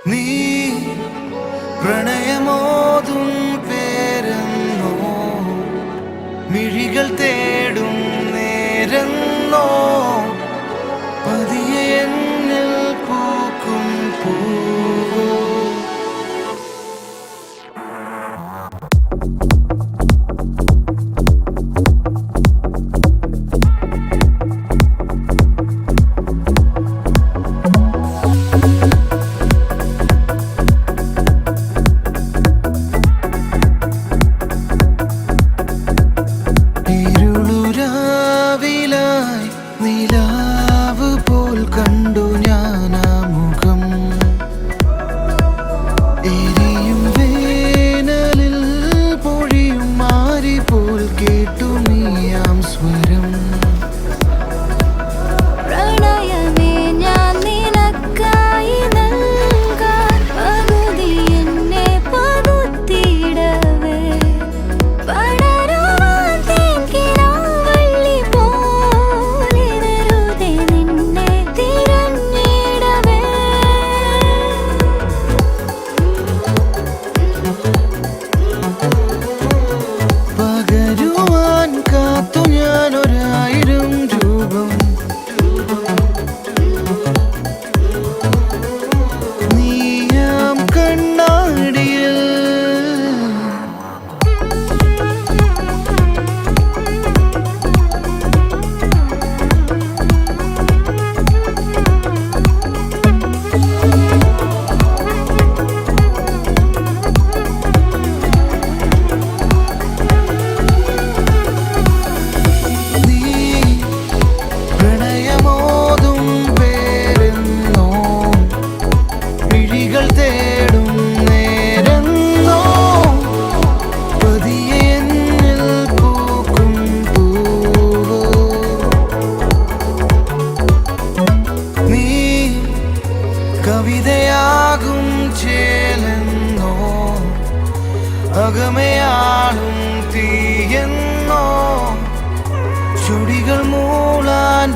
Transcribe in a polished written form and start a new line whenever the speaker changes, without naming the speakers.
നീ പ്രണയമോതും പേരെന്നോ മിഴികൾ തേടും നേരെന്നോ പതിയെ എന്നിൽ പൂക്കും പൂവോ നിലാവ് പോൽ കണ്ടു ഞാനാ മുഖം എരിയും വേനലിൽ പൊഴിയും മാരി പോൽ കേട്ടു നീയാം സ്വരം
പ്രണയമേ ഞാൻ നിനക്കായി നൽകാൻ പകുതി എന്നെ പകുത്തിയിടവേ പടരുവാൻ തേക്കിനാവള്ളി പോലെ വെറുതെ നിന്നെ തിരഞ്ഞിടവേ
പകരുവാൻ കാത്തു ഞാൻ 1000 രൂപം നീയാം കണ്ണാടിയിൽ നീ പ്രണയമോതും പേരെന്നോ മിഴികൾ തേടും നേരെന്നോ പതിയെ എന്നിൽ പൂക്കും പൂവോ നീ കവിതയാകും ചേലെന്നോ അകമയാളും തീയെന്നോ ചുടികൾ മൂളാൻ